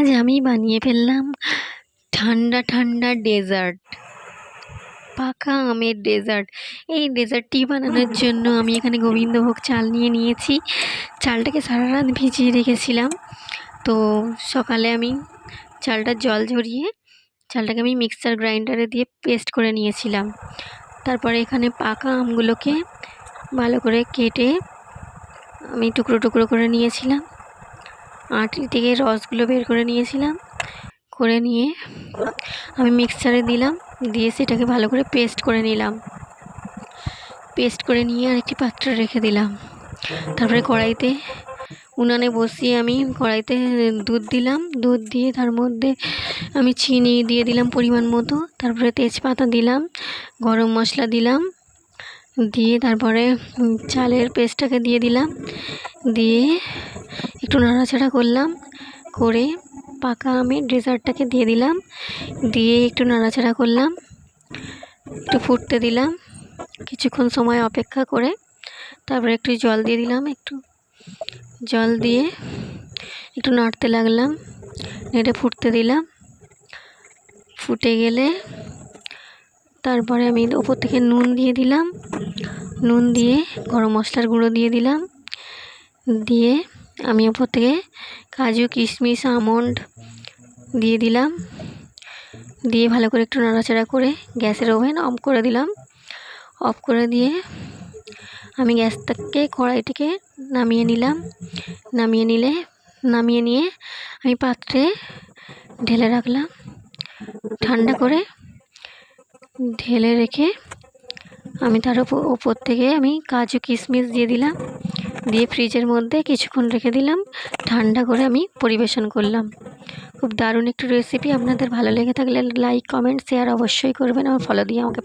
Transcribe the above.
আজ আমি বানিয়ে ফেললাম ঠান্ডা ঠান্ডা ডেজার্ট, পাকা আমের ডেজার্ট। এই ডেজার্টটি বানানোর জন্য আমি এখানে গোবিন্দভোগ চাল নিয়েছি। চালটাকে সারা রাত ভিজিয়ে রেখেছিলাম। তো সকালে আমি চালটা জল ঝরিয়ে চালটাকে আমি মিক্সার গ্রাইন্ডারে দিয়ে পেস্ট করে নিয়েছিলাম। তারপরে এখানে পাকা আমগুলোকে ভালো করে কেটে আমি টুকরো টুকরো করে নিয়েছিলাম। আঁটি থেকে রসগুলো বের করে নিয়েছিলাম। করে নিয়ে আমি মিক্সচারে দিলাম, দিয়ে সেটাকে ভালো করে পেস্ট করে নিলাম। পেস্ট করে নিয়ে আরেকটি পাত্রে রেখে দিলাম। তারপরে কড়াইতে উনানে বসিয়ে আমি কড়াইতে দুধ দিলাম। দুধ দিয়ে তার মধ্যে আমি চিনি দিয়ে দিলাম পরিমাণ মতো। তারপরে তেজপাতা দিলাম, গরম মশলা দিলাম, দিয়ে তারপরে চালের পেস্টটাকে দিয়ে দিলাম। দিয়ে একটু নাড়াচাড়া করলাম, করে পাকা আমের ডেজার্টটাকে দিয়ে দিলাম। দিয়ে একটু নাড়াচাড়া করলাম, একটু ফুটতে দিলাম। কিছুক্ষণ সময় অপেক্ষা করে তারপরে একটু জল দিয়ে দিলাম। একটু জল দিয়ে একটু নাড়তে লাগলাম, নেড়ে ফুটতে দিলাম। ফুটে গেলে তারপরে আমি ওপর থেকে নুন দিয়ে দিলাম। নুন দিয়ে গরম মশলার গুঁড়ো দিয়ে দিলাম। দিয়ে আমি ওপর থেকে কাজু কিশমিশ আমন্ড দিয়ে দিলাম। দিয়ে ভালো করে একটু নাড়াচাড়া করে গ্যাসের ওভেন অফ করে দিলাম। অফ করে দিয়ে আমি গ্যাস থেকে কড়াইটিকে নামিয়ে নিলাম। নামিয়ে নিয়ে আমি পাত্রে ঢেলে রাখলাম। ঠান্ডা করে ঢেলে রেখে আমি তার উপর থেকে আমি কাজু কিশমিশ দিয়ে দিলাম। দিয়ে ফ্রিজের মধ্যে কিছুক্ষণ রেখে দিলাম। ঠান্ডা করে আমি পরিবেশন করলাম। খুব দারুণ একটু রেসিপি। আপনাদের ভালো লেগে থাকলে লাইক কমেন্ট শেয়ার অবশ্যই করবেন, আমার ফলো দিয়ে আমাকে